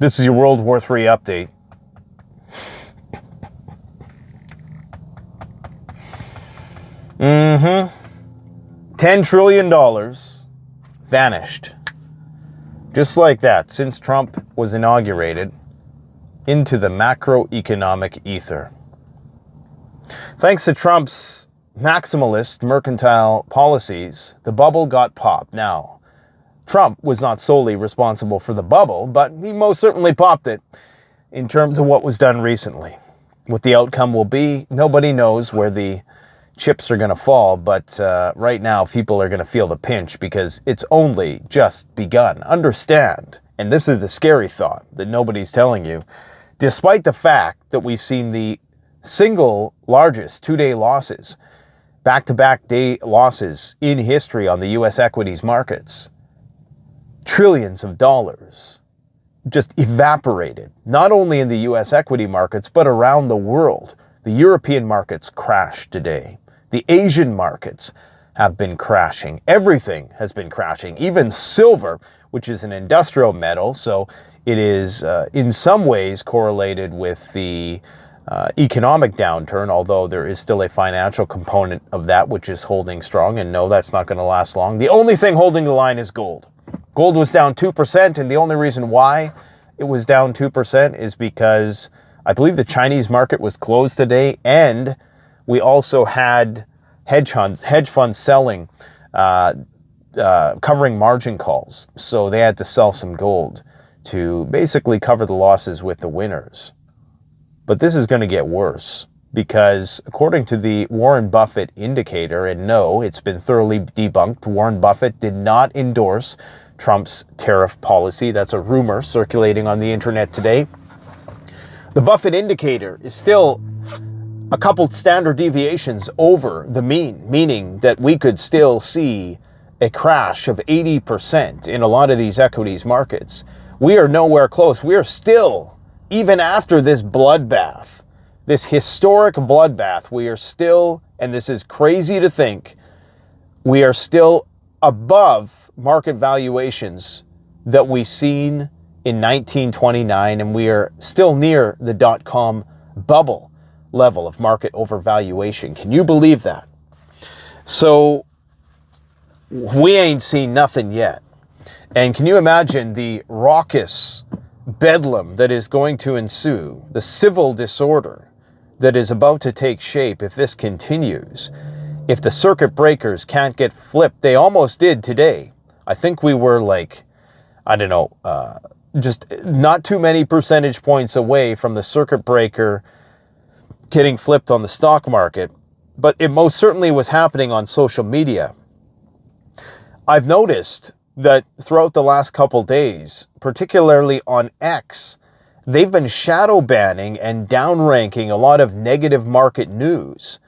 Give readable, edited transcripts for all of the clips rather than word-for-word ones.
This is your World War III update. $10 trillion vanished. Just like that, since Trump was inaugurated, into the macroeconomic ether. Thanks to Trump's maximalist mercantile policies, the bubble got popped. Now, Trump was not solely responsible for the bubble, but he most certainly popped it in terms of what was done recently. What the outcome will be, nobody knows where the chips are going to fall, but right now people are going to feel the pinch because it's only just begun. Understand, and this is the scary thought that nobody's telling you, despite the fact that we've seen the single largest two-day losses, back-to-back day losses in history on the U.S. equities markets, trillions of dollars just evaporated, not only in the U.S. equity markets, but around the world. The European markets crashed today. The Asian markets have been crashing. Everything has been crashing. Even silver, which is an industrial metal, so it is in some ways correlated with the economic downturn, although there is still a financial component of that which is holding strong, and no, that's not going to last long. The only thing holding the line is gold. Gold was down 2%, and the only reason why it was down 2% is because I believe the Chinese market was closed today, and we also had hedge funds selling, covering margin calls. So they had to sell some gold to basically cover the losses with the winners. But this is going to get worse because according to the Warren Buffett indicator, and no, it's been thoroughly debunked, Warren Buffett did not endorse Trump's tariff policy. That's a rumor circulating on the internet today. The Buffett indicator is still a couple standard deviations over the mean, meaning that we could still see a crash of 80% in a lot of these equities markets. We are nowhere close. We are still, even after this bloodbath, this historic bloodbath, we are still, and this is crazy to think, we are still above market valuations that we seen in 1929, and we are still near the dot-com bubble level of market overvaluation. Can you believe that? So we ain't seen nothing yet. And can you imagine the raucous bedlam that is going to ensue, the civil disorder that is about to take shape if this continues? If the circuit breakers can't get flipped, they almost did today. I think we were like, I don't know, just not too many percentage points away from the circuit breaker getting flipped on the stock market, but it most certainly was happening on social media. I've noticed that throughout the last couple days, particularly on X, they've been shadow banning and downranking a lot of negative market news.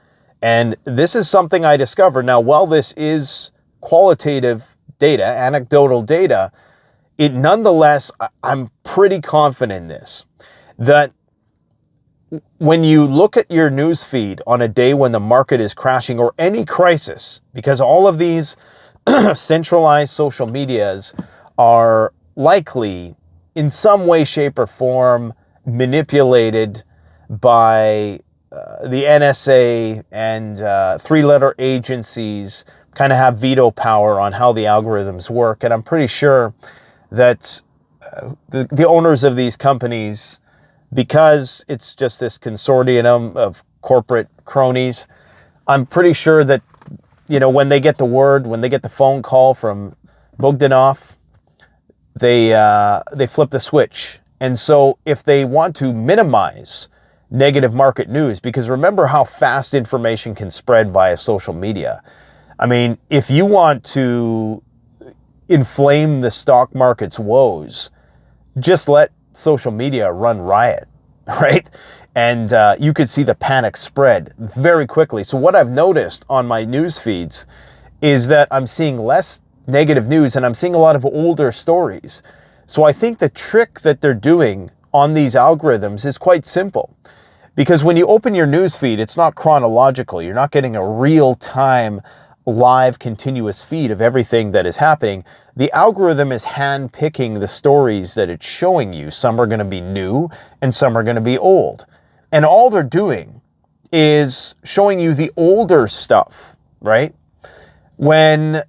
And this is something I discovered. Now, while this is qualitative data, anecdotal data, it nonetheless, I'm pretty confident in this, that when you look at your news feed on a day when the market is crashing or any crisis, because all of these centralized social medias are likely in some way, shape, or form manipulated by the NSA and three-letter agencies, kind of have veto power on how the algorithms work. And I'm pretty sure that the owners of these companies, because it's just this consortium of corporate cronies, I'm pretty sure that, you know, when they get the word, when they get the phone call from Bogdanov, they flip the switch. And so if they want to minimize negative market news, because remember how fast information can spread via social media. I mean, if you want to inflame the stock market's woes, just let social media run riot, right? And you could see the panic spread very quickly. So what I've noticed on my news feeds is that I'm seeing less negative news and I'm seeing a lot of older stories. So I think the trick that they're doing on these algorithms is quite simple. Because when you open your news feed, it's not chronological. You're not getting a real-time live continuous feed of everything that is happening, the algorithm is hand-picking the stories that it's showing you. Some are going to be new and some are going to be old. And all they're doing is showing you the older stuff, right? When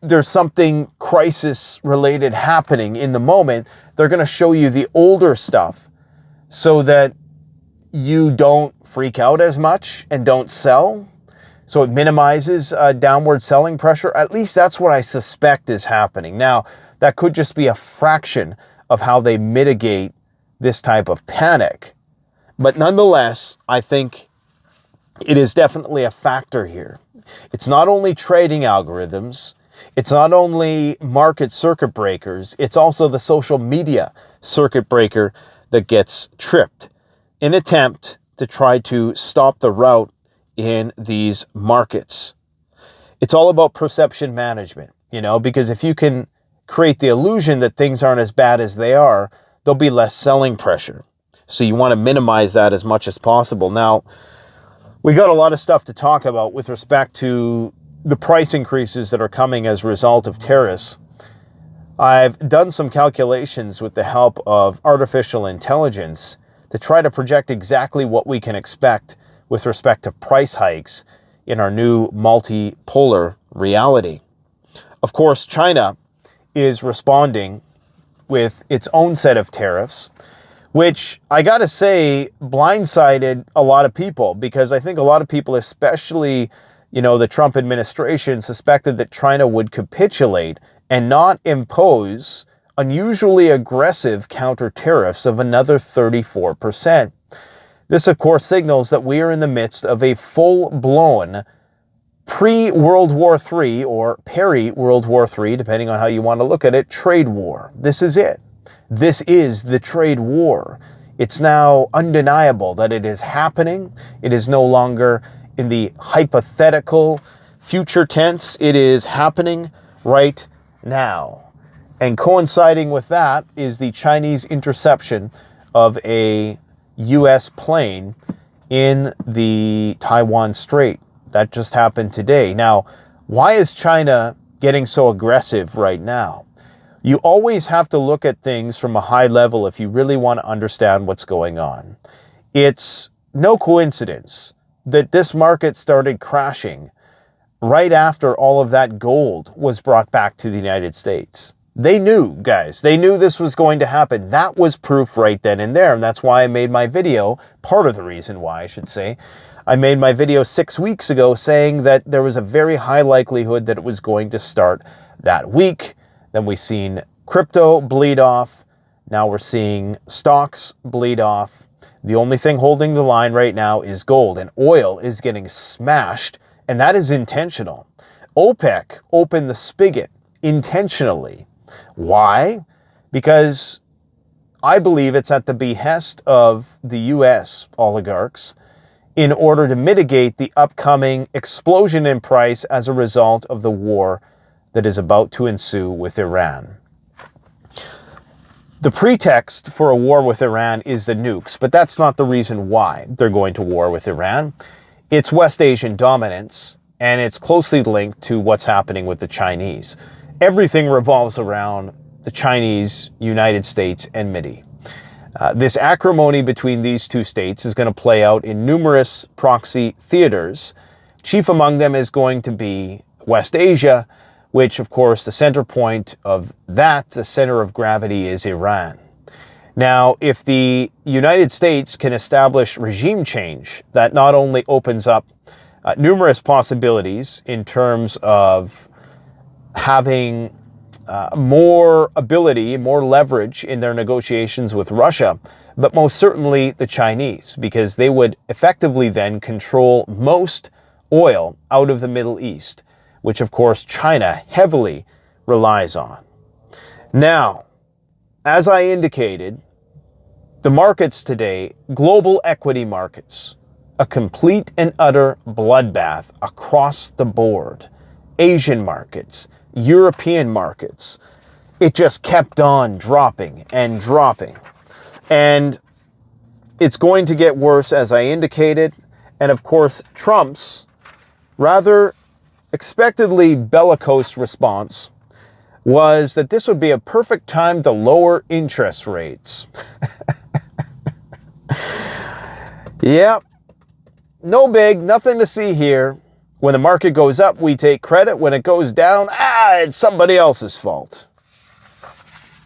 there's something crisis-related happening in the moment, they're going to show you the older stuff so that you don't freak out as much and don't sell. So it minimizes downward selling pressure. At least that's what I suspect is happening. Now, that could just be a fraction of how they mitigate this type of panic. But nonetheless, I think it is definitely a factor here. It's not only trading algorithms, it's not only market circuit breakers, it's also the social media circuit breaker that gets tripped in an attempt to try to stop the rout in these markets. It's all about perception management, because if you can create the illusion that things aren't as bad as they are, there'll be less selling pressure. So you want to minimize that as much as possible. Now, we got a lot of stuff to talk about with respect to the price increases that are coming as a result of tariffs. I've done some calculations with the help of artificial intelligence to try to project exactly what we can expect with respect to price hikes in our new multipolar reality. Of course, China is responding with its own set of tariffs, which I gotta say blindsided a lot of people, because I think a lot of people, especially, the Trump administration, suspected that China would capitulate and not impose unusually aggressive counter tariffs of another 34%. This, of course, signals that we are in the midst of a full-blown pre-World War III or peri-World War III, depending on how you want to look at it, trade war. This is it. This is the trade war. It's now undeniable that it is happening. It is no longer in the hypothetical future tense. It is happening right now. And coinciding with that is the Chinese interception of a U.S. plane in the Taiwan Strait. That just happened today. Now, why is China getting so aggressive right now? You always have to look at things from a high level if you really want to understand what's going on. It's no coincidence that this market started crashing right after all of that gold was brought back to the United States. They knew, guys. They knew this was going to happen. That was proof right then and there. And that's why I made my video, part of the reason why, I should say. I made my video 6 weeks ago saying that there was a very high likelihood that it was going to start that week. Then we've seen crypto bleed off. Now we're seeing stocks bleed off. The only thing holding the line right now is gold, and oil is getting smashed, and that is intentional. OPEC opened the spigot intentionally. Why? Because I believe it's at the behest of the U.S. oligarchs in order to mitigate the upcoming explosion in price as a result of the war that is about to ensue with Iran. The pretext for a war with Iran is the nukes, but that's not the reason why they're going to war with Iran. It's West Asian dominance, and it's closely linked to what's happening with the Chinese. Everything revolves around the Chinese, United States, and enmity. This acrimony between these two states is going to play out in numerous proxy theaters. Chief among them is going to be West Asia, which, of course, the center point of that, the center of gravity, is Iran. Now, if the United States can establish regime change, that not only opens up numerous possibilities in terms of having more ability, more leverage in their negotiations with Russia, but most certainly the Chinese, because they would effectively then control most oil out of the Middle East, which of course China heavily relies on. Now, as I indicated, the markets today, global equity markets, a complete and utter bloodbath across the board. Asian markets, European markets, it just kept on dropping and dropping. And it's going to get worse, as I indicated. And of course, Trump's rather expectedly bellicose response was that this would be a perfect time to lower interest rates. Yeah, no big, nothing to see here. When the market goes up, we take credit. When it goes down, it's somebody else's fault.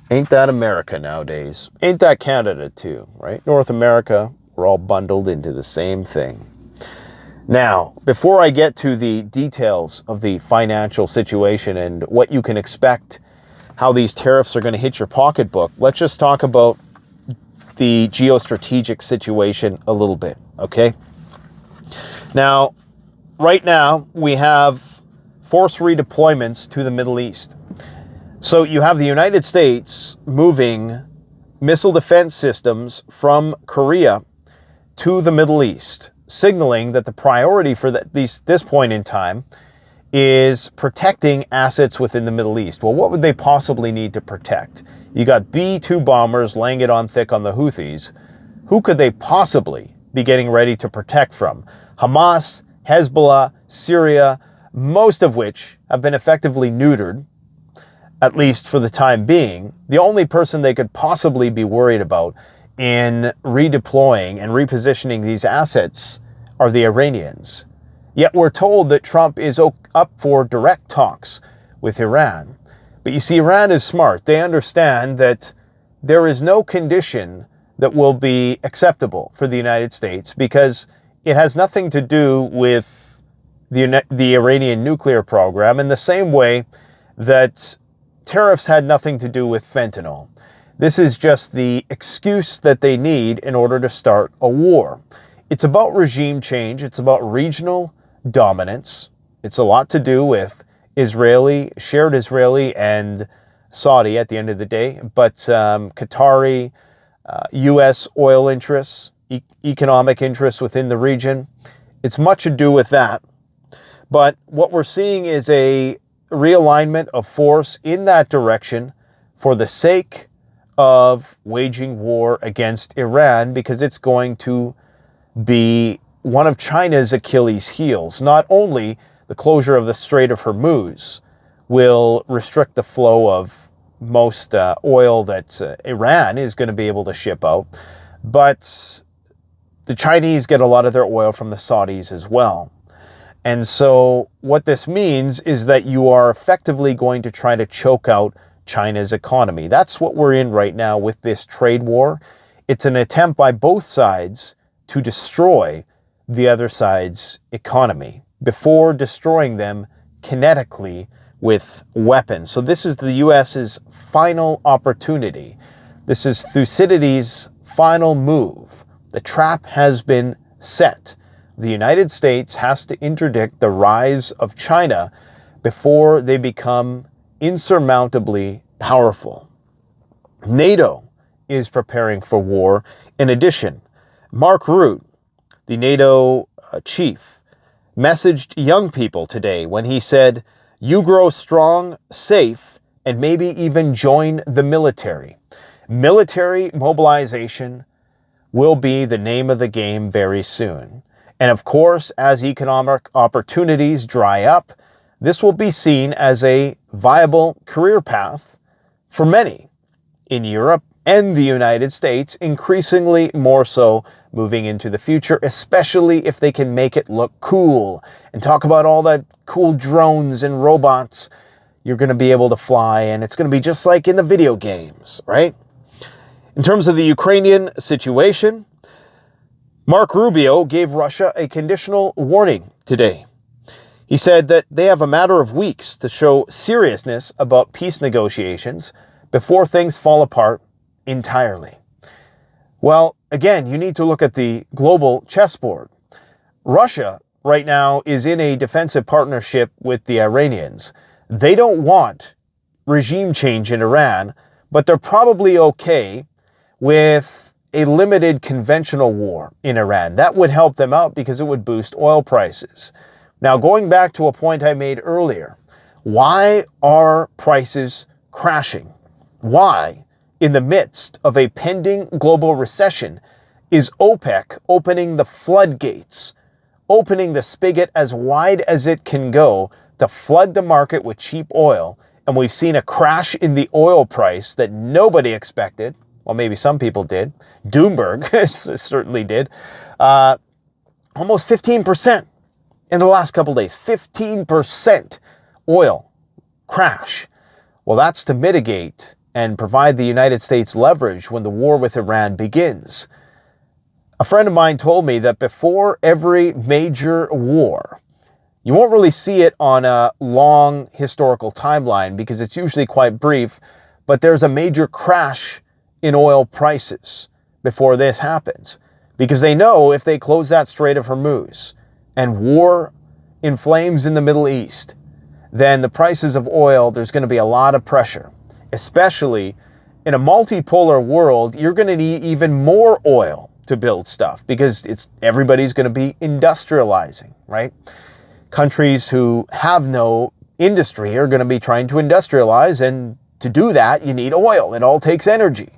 Ain't that America nowadays? Ain't that Canada too, right? North America, we're all bundled into the same thing. Now, before I get to the details of the financial situation and what you can expect, how these tariffs are going to hit your pocketbook, let's just talk about the geostrategic situation a little bit, okay? Now, right now, we have force redeployments to the Middle East. So you have the United States moving missile defense systems from Korea to the Middle East, signaling that the priority for this point in time is protecting assets within the Middle East. Well, what would they possibly need to protect? You got B-2 bombers laying it on thick on the Houthis. Who could they possibly be getting ready to protect from? Hamas, Hezbollah, Syria, most of which have been effectively neutered, at least for the time being. The only person they could possibly be worried about in redeploying and repositioning these assets are the Iranians. Yet we're told that Trump is up for direct talks with Iran. But you see, Iran is smart. They understand that there is no condition that will be acceptable for the United States because it has nothing to do with the Iranian nuclear program in the same way that tariffs had nothing to do with fentanyl. This is just the excuse that they need in order to start a war. It's about regime change. It's about regional dominance. It's a lot to do with shared Israeli and Saudi at the end of the day, but Qatari, U.S. oil interests, economic interests within the region. It's much ado with that. But what we're seeing is a realignment of force in that direction for the sake of waging war against Iran, because it's going to be one of China's Achilles heels. Not only the closure of the Strait of Hormuz will restrict the flow of most oil that Iran is going to be able to ship out, but the Chinese get a lot of their oil from the Saudis as well. And so what this means is that you are effectively going to try to choke out China's economy. That's what we're in right now with this trade war. It's an attempt by both sides to destroy the other side's economy before destroying them kinetically with weapons. So this is the U.S.'s final opportunity. This is Thucydides' final move. The trap has been set. The United States has to interdict the rise of China before they become insurmountably powerful. NATO is preparing for war. In addition, Mark Rutte, the NATO chief, messaged young people today when he said, "You grow strong, safe, and maybe even join the military." Military mobilization will be the name of the game very soon. And of course, as economic opportunities dry up, this will be seen as a viable career path for many in Europe and the United States, increasingly more so moving into the future, especially if they can make it look cool and talk about all the cool drones and robots you're going to be able to fly, and it's going to be just like in the video games, right? In terms of the Ukrainian situation, Mark Rubio gave Russia a conditional warning today. He said that they have a matter of weeks to show seriousness about peace negotiations before things fall apart entirely. Well, again, you need to look at the global chessboard. Russia right now is in a defensive partnership with the Iranians. They don't want regime change in Iran, but they're probably okay with a limited conventional war in Iran. That would help them out because it would boost oil prices. Now, going back to a point I made earlier, why are prices crashing? Why, in the midst of a pending global recession, is OPEC opening the floodgates, opening the spigot as wide as it can go to flood the market with cheap oil, and we've seen a crash in the oil price that nobody expected. Well, maybe some people did. Doomberg certainly did. Almost 15% in the last couple of days. 15% oil crash. Well, that's to mitigate and provide the United States leverage when the war with Iran begins. A friend of mine told me that before every major war, you won't really see it on a long historical timeline because it's usually quite brief, but there's a major crash in oil prices before this happens, because they know if they close that Strait of Hormuz and war inflames in the Middle East, then the prices of oil, there's going to be a lot of pressure, especially in a multipolar world. You're going to need even more oil to build stuff because everybody's going to be industrializing, right? Countries who have no industry are going to be trying to industrialize, and to do that, you need oil. It all takes energy.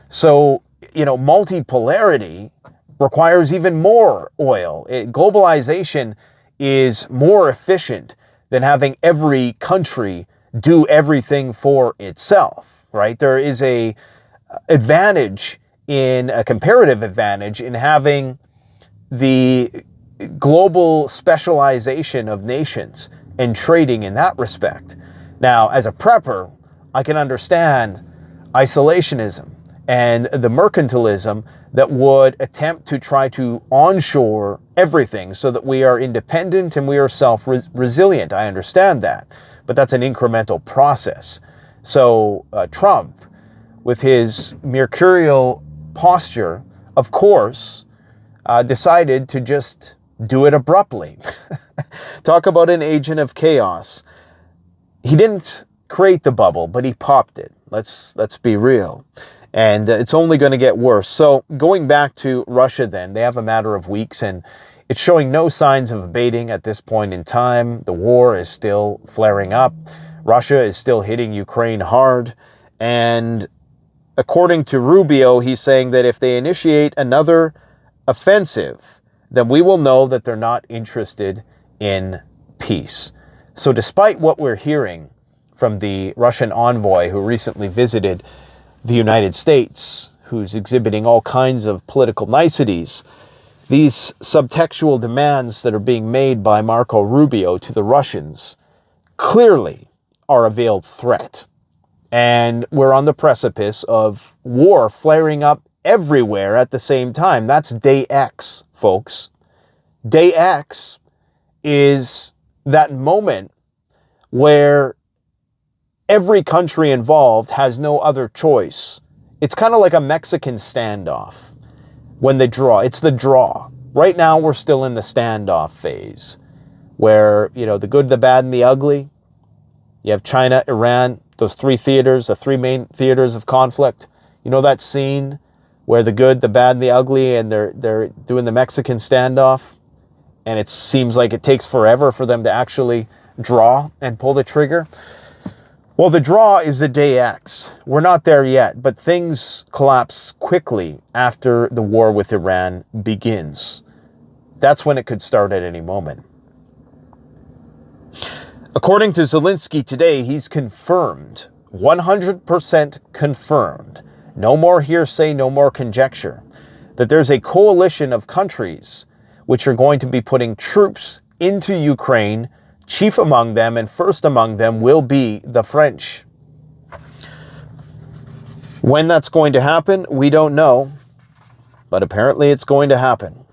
So, multipolarity requires even more oil. Globalization is more efficient than having every country do everything for itself, right? There is a comparative advantage in having the global specialization of nations and trading in that respect. Now, as a prepper, I can understand isolationism and the mercantilism that would attempt to try to onshore everything so that we are independent and we are self-resilient. I understand that, but that's an incremental process. So Trump, with his mercurial posture, of course, decided to just do it abruptly. Talk about an agent of chaos. He didn't create the bubble, but he popped it. Let's be real. And it's only going to get worse. So going back to Russia then, they have a matter of weeks, and it's showing no signs of abating at this point in time. The war is still flaring up. Russia is still hitting Ukraine hard. And according to Rubio, he's saying that if they initiate another offensive, then we will know that they're not interested in peace. So despite what we're hearing from the Russian envoy who recently visited the United States, who's exhibiting all kinds of political niceties, these subtextual demands that are being made by Marco Rubio to the Russians clearly are a veiled threat. And we're on the precipice of war flaring up everywhere at the same time. That's day X, folks. Day X is that moment where every country involved has no other choice. It's kind of like a Mexican standoff when they draw. It's the draw. Right now, we're still in the standoff phase where, the good, the bad, and the ugly. You have China, Iran, those three theaters, the three main theaters of conflict. You know that scene where the good, the bad, and the ugly, and they're doing the Mexican standoff, and it seems like it takes forever for them to actually draw and pull the trigger? Well, the draw is the day X. We're not there yet, but things collapse quickly after the war with Iran begins. That's when it could start at any moment. According to Zelensky today, he's confirmed, 100% confirmed, no more hearsay, no more conjecture, that there's a coalition of countries which are going to be putting troops into Ukraine. Chief among them and first among them will be the French. When that's going to happen, we don't know, but apparently it's going to happen.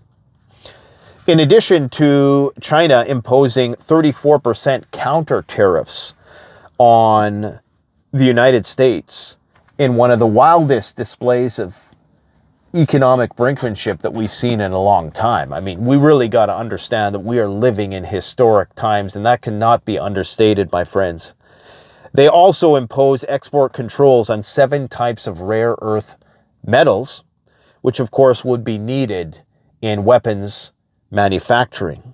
In addition to China imposing 34% counter tariffs on the United States in one of the wildest displays of economic brinkmanship that we've seen in a long time. I mean, we really got to understand that we are living in historic times, and that cannot be understated, my friends. They also impose export controls on 7 types of rare earth metals, which of course would be needed in weapons manufacturing.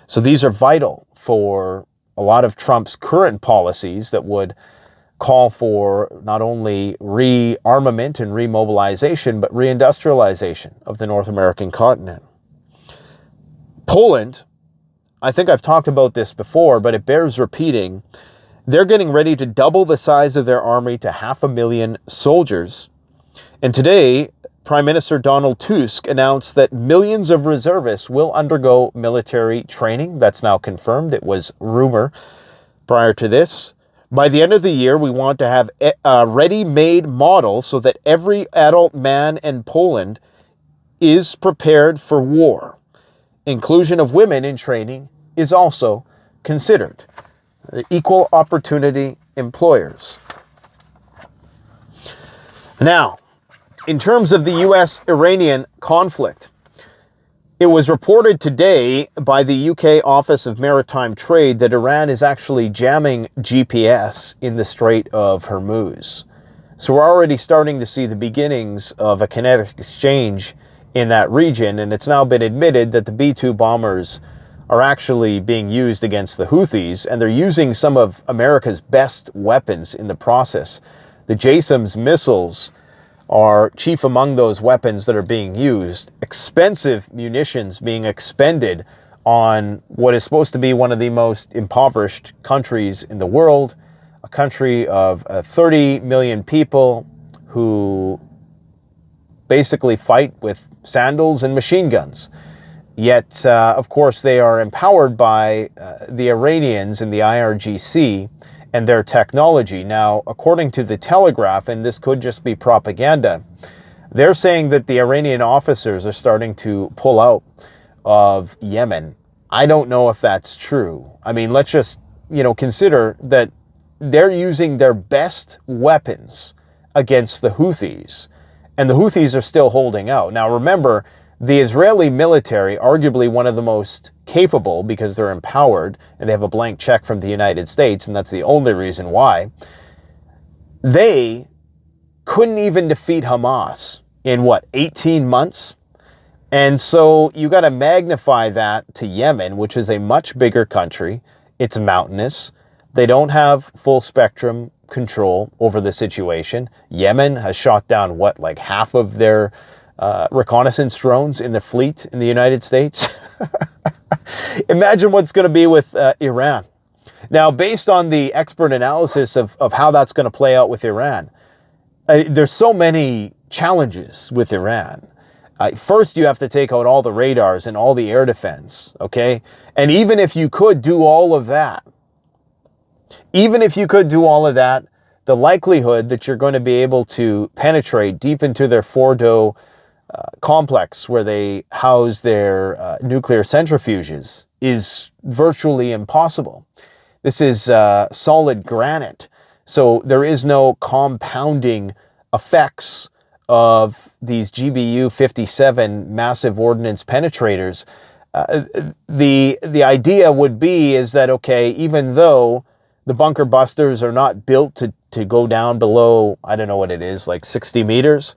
So these are vital for a lot of Trump's current policies that would call for not only rearmament and remobilization, but reindustrialization of the North American continent. Poland I think I've talked about this before, but it bears repeating. They're getting ready to double the size of their army to 500,000 soldiers. And today, Prime Minister Donald Tusk announced that millions of reservists will undergo military training. That's now confirmed. It was rumor prior to this. By the end of the year, we want to have a ready-made model so that every adult man in Poland is prepared for war. Inclusion of women in training is also considered. Equal opportunity employers. Now, in terms of the U.S.-Iranian conflict, it was reported today by the UK Office of Maritime Trade that Iran is actually jamming GPS in the Strait of Hormuz. So we're already starting to see the beginnings of a kinetic exchange in that region, and it's now been admitted that the B-2 bombers are actually being used against the Houthis, and they're using some of America's best weapons in the process. The JASSM's missiles are chief among those weapons that are being used. Expensive munitions being expended on what is supposed to be one of the most impoverished countries in the world, a country of 30 million people who basically fight with sandals and machine guns. Yet, of course, they are empowered by the Iranians and the IRGC and their technology. Now, according to the Telegraph, and this could just be propaganda, they're saying that the Iranian officers are starting to pull out of Yemen. I don't know if that's true. I mean, let's just, consider that they're using their best weapons against the Houthis, and the Houthis are still holding out. Now, remember, the Israeli military, arguably one of the most capable because they're empowered and they have a blank check from the United States, and that's the only reason why, they couldn't even defeat Hamas in 18 months? And so you got to magnify that to Yemen, which is a much bigger country. It's mountainous. They don't have full spectrum control over the situation. Yemen has shot down half of their reconnaissance drones in the fleet in the United States. Imagine what's going to be with Iran. Now, based on the expert analysis of how that's going to play out with Iran, there's so many challenges with Iran. First, you have to take out all the radars and all the air defense, okay? And even if you could do all of that, the likelihood that you're going to be able to penetrate deep into their Fordo complex where they house their nuclear centrifuges is virtually impossible. This is solid granite, so there is no compounding effects of these GBU-57 massive ordnance penetrators. The idea would be is that, okay, even though the bunker busters are not built to go down below, I don't know what it is, 60 meters,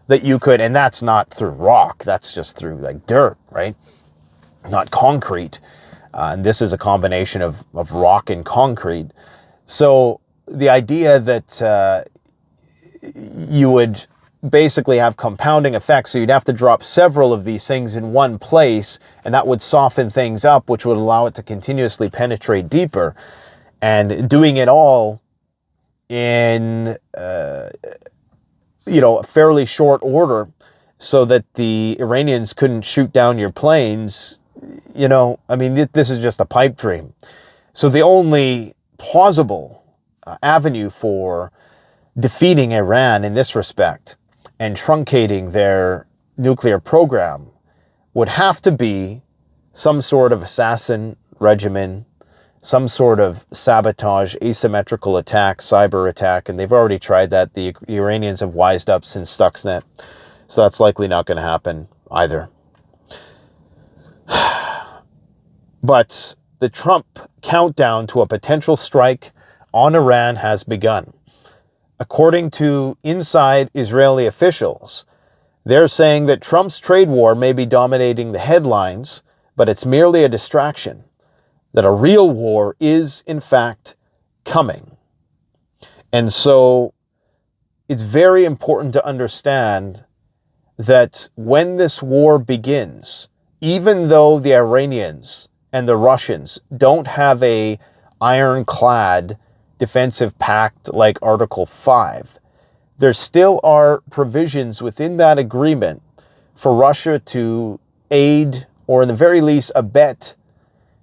that you could, and that's not through rock, that's just through dirt, right? Not concrete. And this is a combination of rock and concrete. So the idea that you would basically have compounding effects, so you'd have to drop several of these things in one place, and that would soften things up, which would allow it to continuously penetrate deeper. And doing it all in a fairly short order so that the Iranians couldn't shoot down your planes, this is just a pipe dream. So the only plausible avenue for defeating Iran in this respect and truncating their nuclear program would have to be some sort of assassin regimen, some sort of sabotage, asymmetrical attack, cyber attack, and they've already tried that. The Iranians have wised up since Stuxnet, so that's likely not going to happen either. But the Trump countdown to a potential strike on Iran has begun. According to inside Israeli officials, they're saying that Trump's trade war may be dominating the headlines, but it's merely a distraction, that a real war is, in fact, coming. And so it's very important to understand that when this war begins, even though the Iranians and the Russians don't have a ironclad defensive pact like Article 5, there still are provisions within that agreement for Russia to aid, or in the very least abet,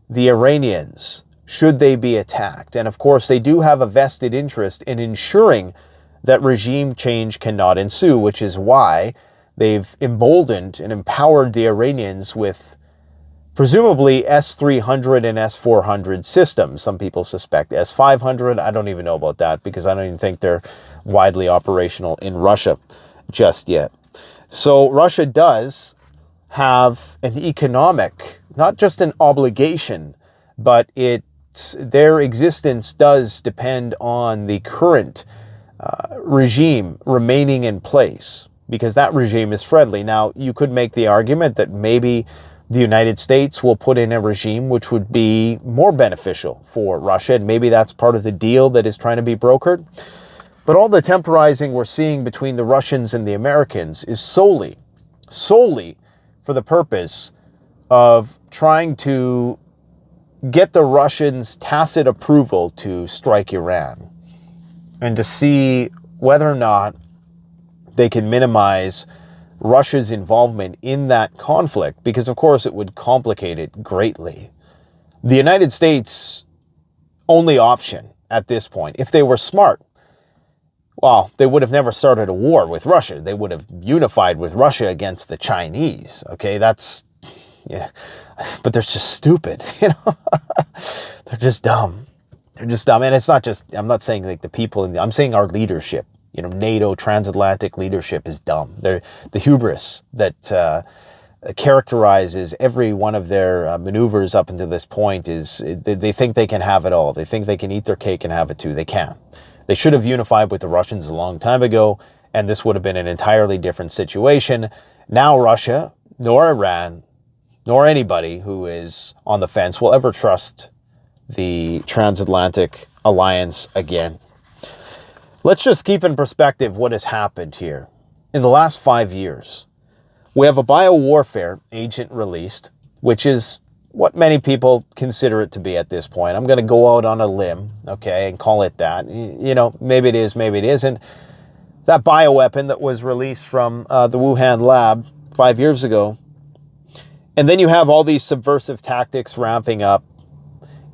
the Iranians should they be attacked. And of course, they do have a vested interest in ensuring that regime change cannot ensue, which is why they've emboldened and empowered the Iranians with presumably S-300 and S-400 systems. Some people suspect S-500. I don't even know about that because I don't even think they're widely operational in Russia just yet. So Russia does have an economic, not just an obligation, but their existence does depend on the current regime remaining in place, because that regime is friendly. Now, you could make the argument that maybe the United States will put in a regime which would be more beneficial for Russia, and maybe that's part of the deal that is trying to be brokered. But all the temporizing we're seeing between the Russians and the Americans is solely for the purpose of trying to get the Russians' tacit approval to strike Iran, and to see whether or not they can minimize Russia's involvement in that conflict, because of course it would complicate it greatly. The United States' only option at this point, if they were smart, well, they would have never started a war with Russia. They would have unified with Russia against the Chinese. Okay, but they're just stupid, They're just dumb. They're just dumb. And it's not just, I'm not saying like the people I'm saying our leadership, NATO, transatlantic leadership is dumb. They're the hubris that characterizes every one of their maneuvers up until this point is they think they can have it all. They think they can eat their cake and have it too. They can't. They should have unified with the Russians a long time ago, and this would have been an entirely different situation. Now Russia, nor Iran, nor anybody who is on the fence will ever trust the transatlantic alliance again. Let's just keep in perspective what has happened here. In the last 5 years, we have a biowarfare agent released, which is what many people consider it to be at this point. I'm going to go out on a limb, okay, and call it that. Maybe it is, maybe it isn't. That bioweapon that was released from the Wuhan lab 5 years ago. And then you have all these subversive tactics ramping up,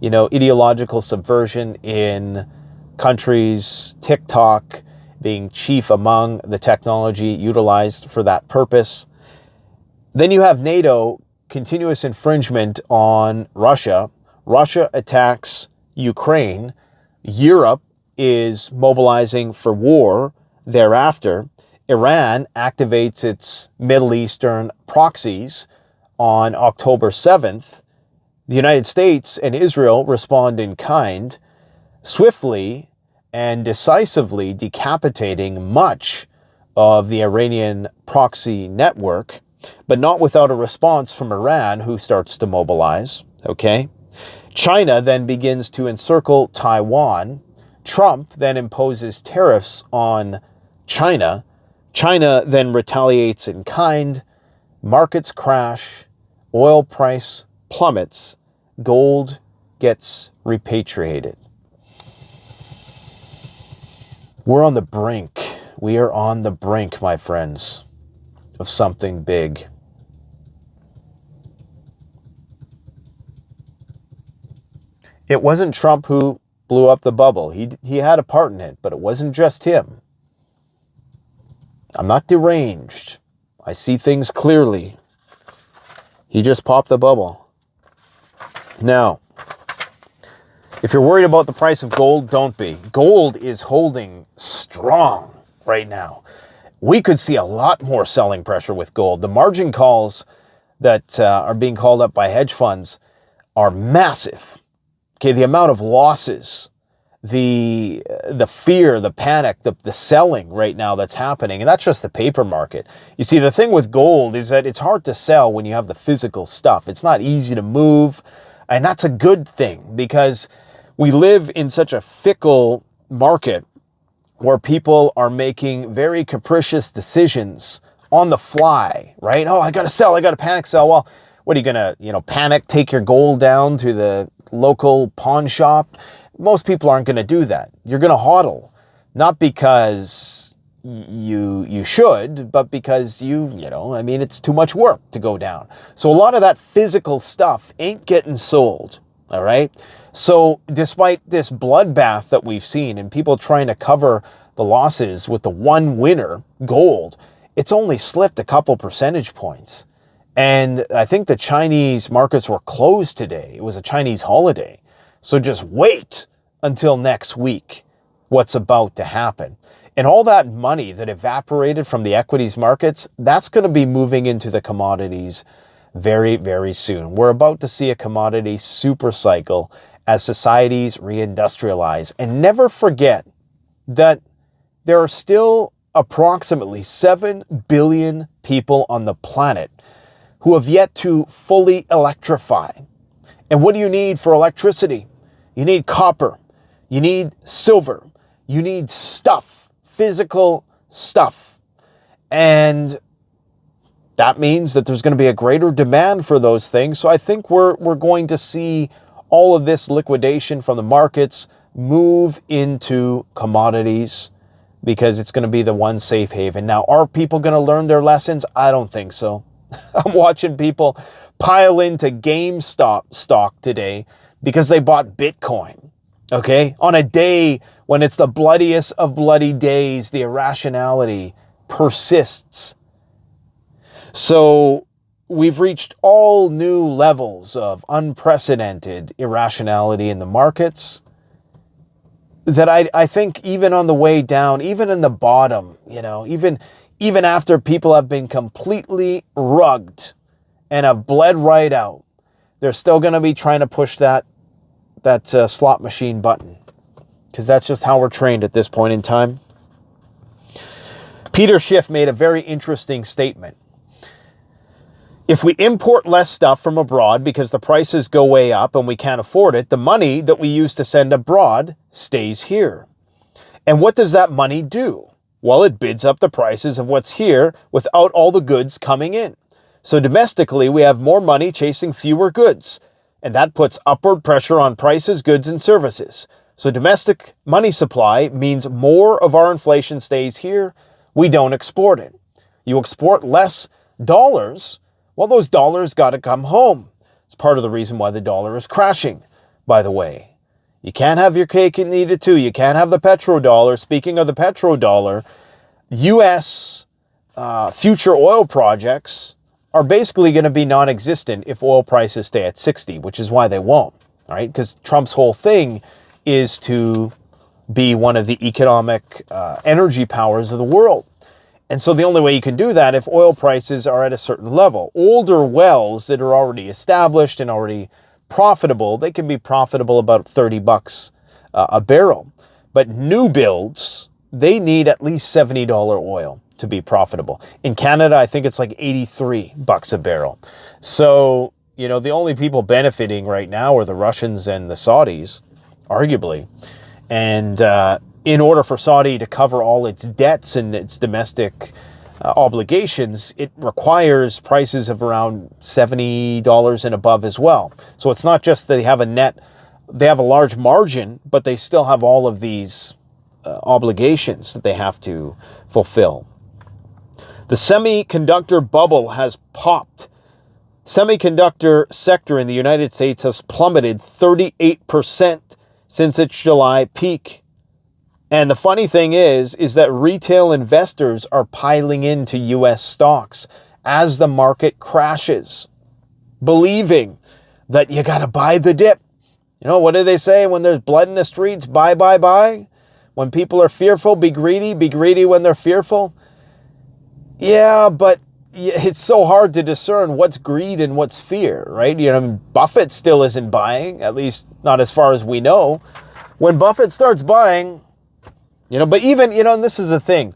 ideological subversion in countries, TikTok being chief among the technology utilized for that purpose. Then you have NATO continuous infringement on Russia. Russia attacks Ukraine. Europe is mobilizing for war thereafter. Iran activates its Middle Eastern proxies on October 7th. The United States and Israel respond in kind, swiftly and decisively decapitating much of the Iranian proxy network, but not without a response from Iran, who starts to mobilize, okay? China then begins to encircle Taiwan. Trump then imposes tariffs on China. China then retaliates in kind. Markets crash. Oil price plummets. Gold gets repatriated. We're on the brink. We are on the brink, my friends, of something big. It wasn't Trump who blew up the bubble. He had a part in it, but it wasn't just him. I'm not deranged. I see things clearly. He just popped the bubble. Now, if you're worried about the price of gold, don't be. Gold is holding strong right now. We could see a lot more selling pressure with gold. The margin calls that are being called up by hedge funds are massive. Okay, the amount of losses, the fear, the panic, the selling right now that's happening, and that's just the paper market. You see, the thing with gold is that it's hard to sell when you have the physical stuff. It's not easy to move, and that's a good thing, because we live in such a fickle market where people are making very capricious decisions on the fly, right? Oh, I got to sell. I got to panic sell. Well, What are you going to, panic, take your gold down to the local pawn shop? Most people aren't going to do that. You're going to hodl, not because you should, but because it's too much work to go down. So a lot of that physical stuff ain't getting sold, all right? So despite this bloodbath that we've seen and people trying to cover the losses with the one winner, gold, it's only slipped a couple percentage points. And I think the Chinese markets were closed today. It was a Chinese holiday. So just wait until next week what's about to happen. And all that money that evaporated from the equities markets, that's going to be moving into the commodities very, very soon. We're about to see a commodity super cycle as societies reindustrialize. And never forget that there are still approximately 7 billion people on the planet who have yet to fully electrify. And what do you need for electricity? You need copper. You need silver. You need stuff, physical stuff. And that means that there's going to be a greater demand for those things. So I think we're going to see all of this liquidation from the markets move into commodities because it's going to be the one safe haven. Now, are people going to learn their lessons? I don't think so. I'm watching people pile into GameStop stock today because they bought Bitcoin, okay? On a day when it's the bloodiest of bloody days, the irrationality persists. So we've reached all new levels of unprecedented irrationality in the markets that I think even on the way down, even in the bottom, even after people have been completely rugged and have bled right out, they're still going to be trying to push that slot machine button because that's just how we're trained at this point in time. Peter Schiff made a very interesting statement. If we import less stuff from abroad because the prices go way up and we can't afford it, the money that we use to send abroad stays here. And what does that money do? Well, it bids up the prices of what's here without all the goods coming in. So domestically, we have more money chasing fewer goods. And that puts upward pressure on prices, goods, and services. So domestic money supply means more of our inflation stays here. We don't export it. You export less dollars. Well, those dollars got to come home. It's part of the reason why the dollar is crashing, by the way. You can't have your cake and eat it too. You can't have the petrodollar. Speaking of the petrodollar, U.S. Future oil projects are basically going to be non-existent if oil prices stay at 60, which is why they won't, right? Because Trump's whole thing is to be one of the economic energy powers of the world. And so the only way you can do that if oil prices are at a certain level. Older wells that are already established and already profitable, they can be profitable about $30 a barrel. But new builds, they need at least $70 oil to be profitable. In Canada, I think it's like $83 a barrel. So, the only people benefiting right now are the Russians and the Saudis, arguably. And in order for Saudi to cover all its debts and its domestic obligations, it requires prices of around $70 and above as well. So it's not just that they have a large margin, but they still have all of these obligations that they have to fulfill. The semiconductor bubble has popped. Semiconductor sector in the United States has plummeted 38% since its July peak. And the funny thing is that retail investors are piling into U.S. stocks as the market crashes, believing that you got to buy the dip. What do they say when there's blood in the streets? Buy, buy, buy. When people are fearful, be greedy when they're fearful. Yeah, but it's so hard to discern what's greed and what's fear, right? Buffett still isn't buying, at least not as far as we know. When Buffett starts buying, but even, and this is the thing,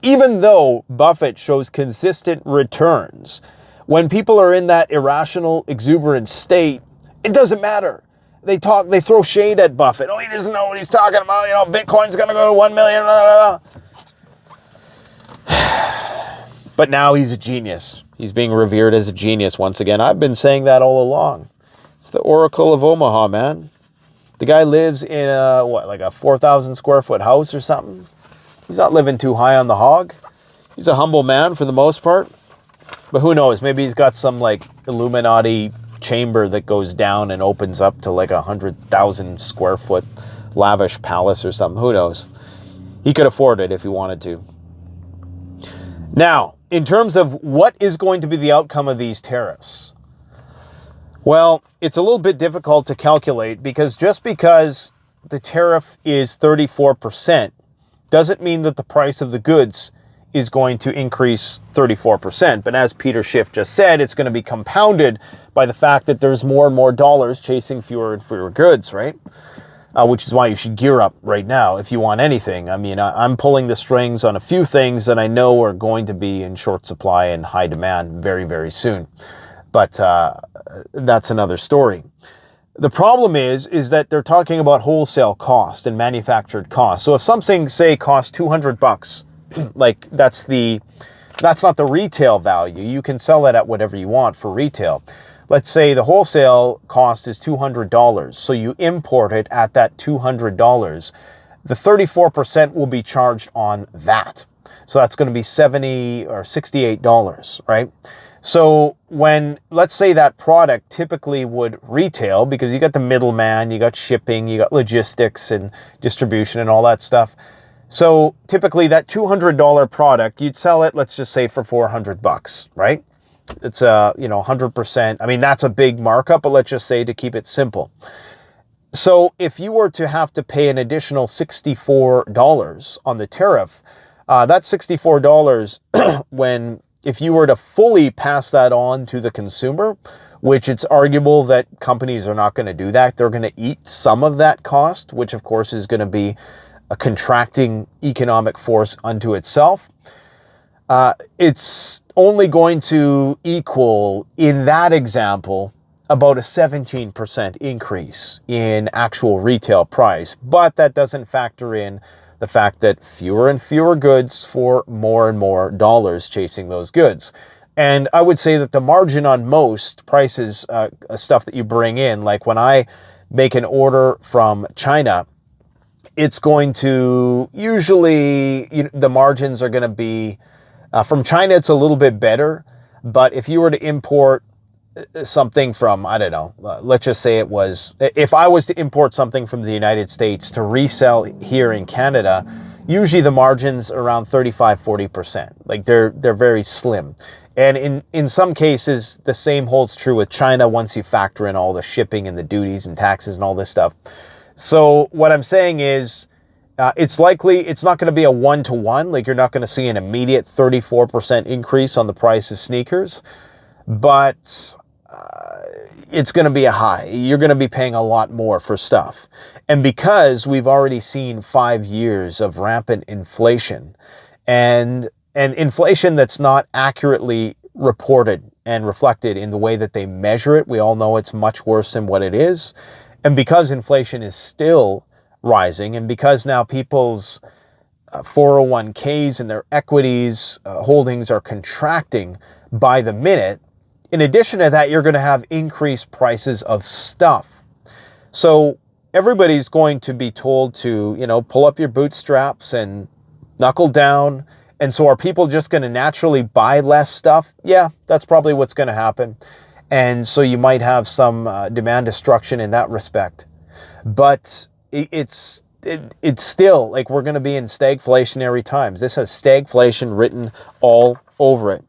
even though Buffett shows consistent returns, when people are in that irrational, exuberant state, it doesn't matter. They throw shade at Buffett. Oh, he doesn't know what he's talking about. Bitcoin's going to go to 1 million. Blah, blah, blah. But now he's a genius. He's being revered as a genius once again. I've been saying that all along. It's the Oracle of Omaha, man. The guy lives in like a 4,000 square foot house or something. He's not living too high on the hog. He's a humble man for the most part. But who knows? Maybe he's got some like Illuminati chamber that goes down and opens up to like 100,000 square foot lavish palace or something. Who knows? He could afford it if he wanted to. Now, in terms of what is going to be the outcome of these tariffs, well, it's a little bit difficult to calculate because just because the tariff is 34% doesn't mean that the price of the goods is going to increase 34%. But as Peter Schiff just said, it's going to be compounded by the fact that there's more and more dollars chasing fewer and fewer goods, right? Which is why you should gear up right now if you want anything. I mean, I'm pulling the strings on a few things that I know are going to be in short supply and high demand very, very soon. But that's another story. The problem is that they're talking about wholesale cost and manufactured cost. So if something, say, costs $200, like that's not the retail value. You can sell that at whatever you want for retail. Let's say the wholesale cost is $200. So you import it at that $200. The 34% will be charged on that. So that's going to be $70 or $68, right? So when, let's say that product typically would retail, because you got the middleman, you got shipping, you got logistics and distribution and all that stuff. So typically that $200 product, you'd sell it, let's just say for $400, right? It's 100%. I mean, that's a big markup, but let's just say to keep it simple. So if you were to have to pay an additional $64 on the tariff, that's $64 if you were to fully pass that on to the consumer, which it's arguable that companies are not going to do that. They're going to eat some of that cost, which of course is going to be a contracting economic force unto itself. It's only going to equal, in that example, about a 17% increase in actual retail price. But that doesn't factor in the fact that fewer and fewer goods for more and more dollars chasing those goods. And I would say that the margin on most prices, stuff that you bring in, like when I make an order from China, it's going to usually, the margins are going to be, from China, it's a little bit better. But if you were to import something from, I don't know, let's just say it was, if I was to import something from the United States to resell here in Canada, usually the margins around 35-40%. Like they're very slim. And in some cases, the same holds true with China once you factor in all the shipping and the duties and taxes and all this stuff. So what I'm saying is, it's likely it's not going to be a one-to-one. Like you're not going to see an immediate 34% increase on the price of sneakers, but it's going to be a high. You're going to be paying a lot more for stuff. And because we've already seen 5 years of rampant inflation and inflation that's not accurately reported and reflected in the way that they measure it, we all know it's much worse than what it is. And because inflation is still rising, and because now people's 401ks and their equities holdings are contracting by the minute, in addition to that, you're going to have increased prices of stuff. So everybody's going to be told to, pull up your bootstraps and knuckle down. And so are people just going to naturally buy less stuff? Yeah, that's probably what's going to happen. And so you might have some demand destruction in that respect. But it's still like we're going to be in stagflationary times. This has stagflation written all over it.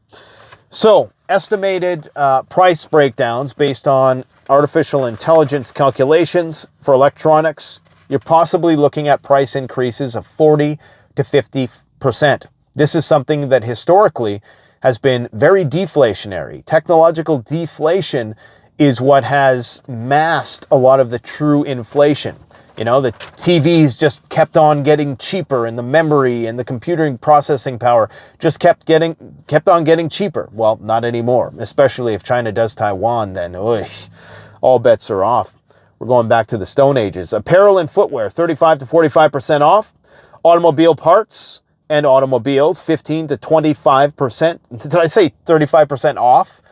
So estimated price breakdowns based on artificial intelligence calculations for electronics, you're possibly looking at price increases of 40 to 50%. This is something that historically has been very deflationary. Technological deflation is what has masked a lot of the true inflation. The TVs just kept on getting cheaper, and the memory and the computing processing power just kept on getting cheaper. Well, not anymore, especially if China does Taiwan, then all bets are off. We're going back to the Stone Ages. Apparel and footwear, 35 to 45% off. Automobile parts, and automobiles, 15 to 25%. Did I say 35% off?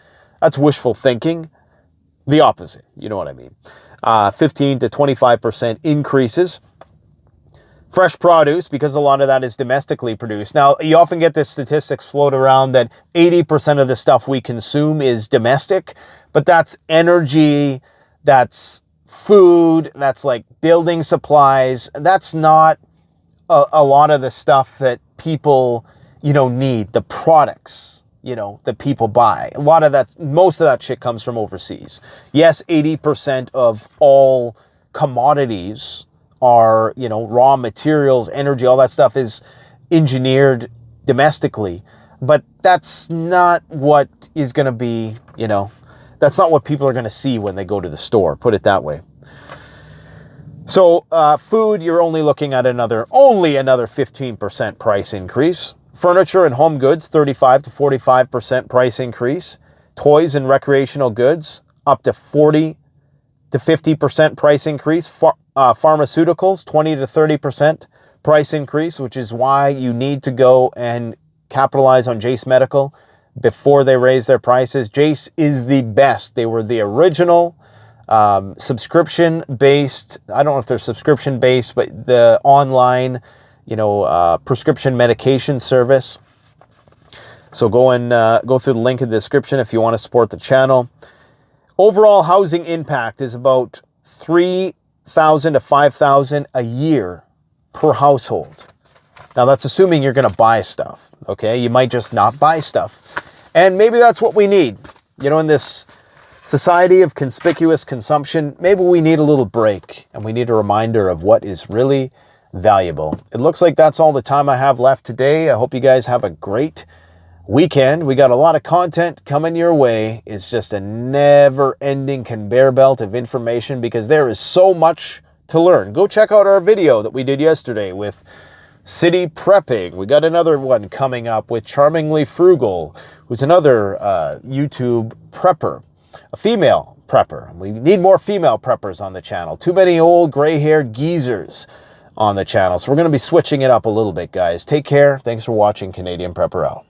That's wishful thinking. The opposite, you know what I mean. 15 to 25% increases. Fresh produce, because a lot of that is domestically produced. Now, you often get this statistics float around that 80% of the stuff we consume is domestic, but that's energy, that's food, that's like building supplies. That's not a lot of the stuff that people, need, the products, that people buy. A lot of that, most of that shit comes from overseas. Yes, 80% of all commodities are, raw materials, energy, all that stuff is engineered domestically. But that's not what is going to be, that's not what people are going to see when they go to the store, put it that way. So food, you're only looking at another 15% price increase. Furniture and home goods, 35 to 45% price increase. Toys and recreational goods, up to 40 to 50% price increase. Pharmaceuticals, 20 to 30% price increase, which is why you need to go and capitalize on Jace Medical before they raise their prices. Jace is the best. They were the original subscription-based, I don't know if they're subscription-based, but the online, prescription medication service. So go through the link in the description if you want to support the channel. Overall housing impact is about $3,000 to $5,000 a year per household. Now that's assuming you're going to buy stuff, okay? You might just not buy stuff. And maybe that's what we need. In this society of conspicuous consumption, maybe we need a little break and we need a reminder of what is really valuable. It looks like that's all the time I have left today. I hope you guys have a great weekend. We got a lot of content coming your way. It's just a never-ending conveyor belt of information because there is so much to learn. Go check out our video that we did yesterday with city prepping. We got another one coming up with Charmingly Frugal, who's another YouTube prepper, a female prepper. We need more female preppers on the channel. Too many old gray-haired geezers on the channel. So we're going to be switching it up a little bit, guys. Take care. Thanks for watching. Canadian Prepper out.